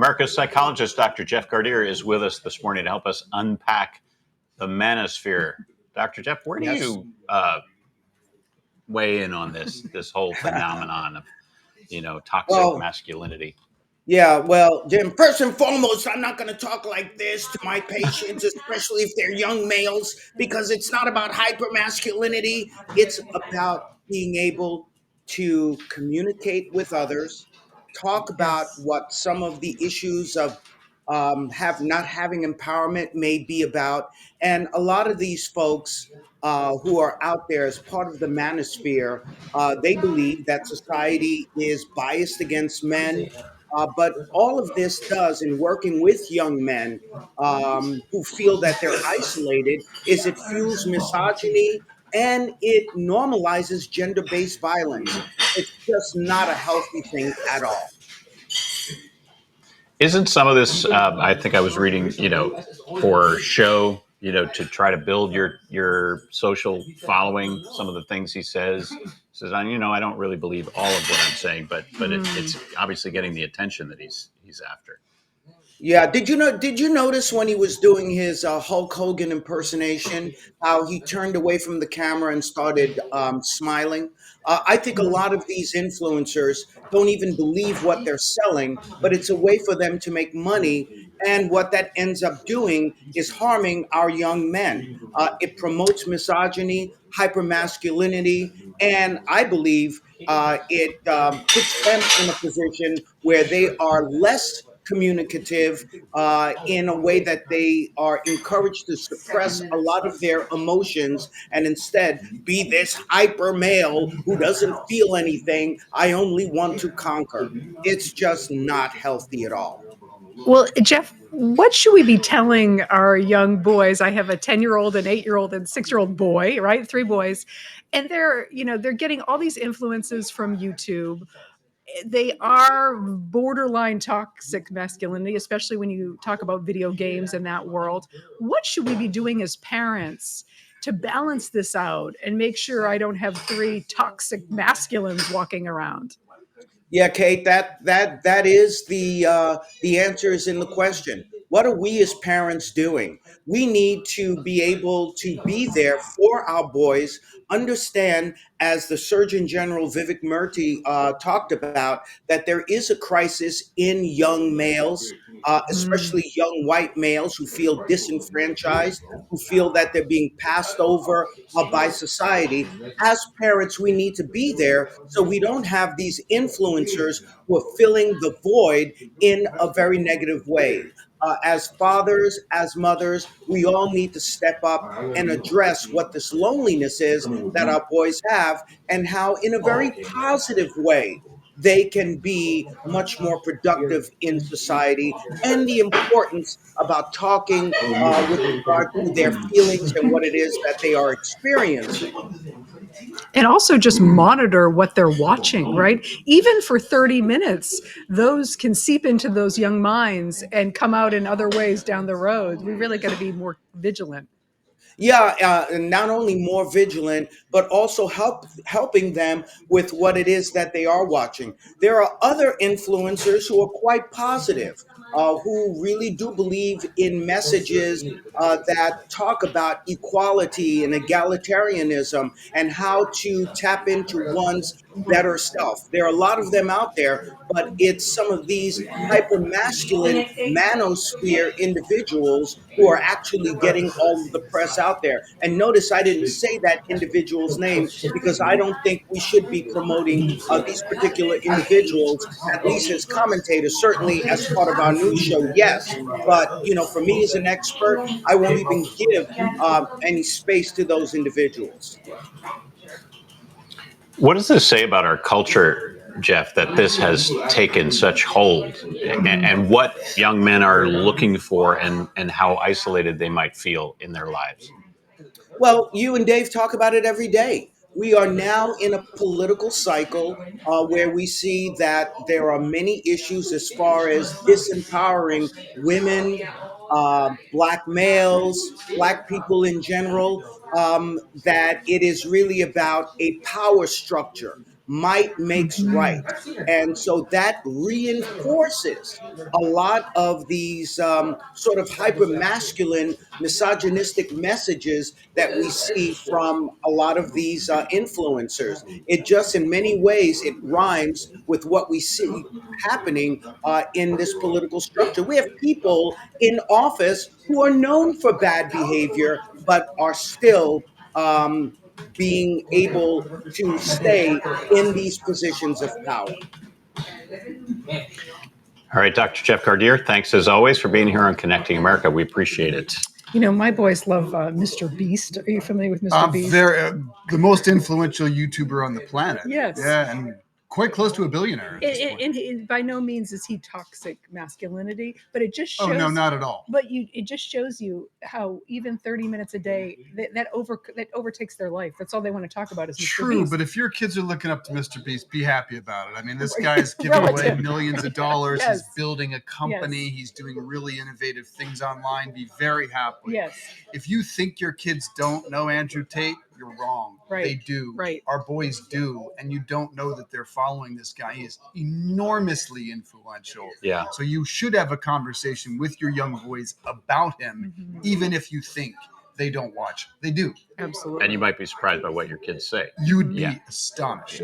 America's psychologist, Dr. Jeff Gardere, is with us this morning to help us unpack the manosphere. Dr. Jeff, where do Yes. you weigh in on this whole phenomenon of toxic masculinity? Yeah, well, Jim, first and foremost, I'm not going to talk like this to my patients, especially if they're young males, because it's not about hypermasculinity. It's about being able to communicate with others, talk about Yes. what some of the issues of have not having empowerment may be about. And a lot of these folks who are out there as part of the manosphere, they believe that society is biased against men, but all of this does in working with young men who feel that they're isolated is it fuels misogyny and it normalizes gender-based violence. It's just not a healthy thing at all. Isn't some of this? I think I was reading, for show, to try to build your social following. Some of the things he says, I don't really believe all of what I'm saying, but it's obviously getting the attention that he's after. Yeah, did you notice when he was doing his Hulk Hogan impersonation how he turned away from the camera and started smiling? I think a lot of these influencers don't even believe what they're selling, but it's a way for them to make money. And what that ends up doing is harming our young men. It promotes misogyny, hypermasculinity, and I believe it puts them in a position where they are less communicative in a way that they are encouraged to suppress a lot of their emotions and instead be this hyper male who doesn't feel anything. I only want to conquer. It's just not healthy at all. Well, Jeff, what should we be telling our young boys? I have a 10-year-old, an 8-year-old, and 6-year-old boy, right? 3 boys. And they're getting all these influences from YouTube. They are borderline toxic masculinity, especially when you talk about video games and that world. What should we be doing as parents to balance this out and make sure I don't have 3 toxic masculines walking around? Yeah, Kate, that is the answer is in the question. What are we as parents doing? We need to be able to be there for our boys, understand, as the Surgeon General Vivek Murthy talked about, that there is a crisis in young males, Mm. especially young white males who feel disenfranchised, who feel that they're being passed over by society. As parents, we need to be there so we don't have these influencers who are filling the void in a very negative way. As fathers, as mothers, we all need to step up and address what this loneliness is that our boys have and how, in a very positive way, they can be much more productive in society, and the importance about talking with regard to their feelings and what it is that they are experiencing. And also just monitor what they're watching, right? Even for 30 minutes, those can seep into those young minds and come out in other ways down the road. We really got to be more vigilant. Yeah, and not only more vigilant, but also helping them with what it is that they are watching. There are other influencers who are quite positive, who really do believe in messages that talk about equality and egalitarianism and how to tap into one's better self. There are a lot of them out there, but it's some of these hyper masculine manosphere individuals who are actually getting all of the press out there. And notice I didn't say that individual's name because I don't think we should be promoting these particular individuals, at least as commentators, certainly as part of our news show, yes. But, for me as an expert, I won't even give any space to those individuals. What does this say about our culture, Jeff, that this has taken such hold, and what young men are looking for, and how isolated they might feel in their lives? Well, you and Dave talk about it every day. We are now in a political cycle where we see that there are many issues as far as disempowering women, black males, black people in general, that it is really about a power structure. might makes right. And so that reinforces a lot of these sort of hyper masculine, misogynistic messages that we see from a lot of these influencers. It just, in many ways, it rhymes with what we see happening in this political structure. We have people in office who are known for bad behavior, but are still being able to stay in these positions of power. All right, Dr. Jeff Gardere, thanks as always for being here on Connecting America. We appreciate it. You know, my boys love Mr. Beast. Are you familiar with Mr. Beast? They're the most influential YouTuber on the planet. Yes. Yeah, and quite close to a billionaire at this point. And by no means is he toxic masculinity, but it just shows. Oh, no, not at all. But it just shows you how even 30 minutes a day that overtakes their life. That's all they want to talk about is Mr. True, Beast. but if your kids are looking up to Mr. Beast, be happy about it. I mean, this guy's giving away millions of dollars. Yes. He's building a company. Yes. He's doing really innovative things online. Be very happy. Yes. If you think your kids don't know Andrew Tate, you're wrong. Right. They do. Right. Our boys do. And you don't know that they're following this guy. He is enormously influential. Yeah. So you should have a conversation with your young boys about him, even if you think they don't watch. They do. Absolutely. And you might be surprised by what your kids say. You'd be astonished.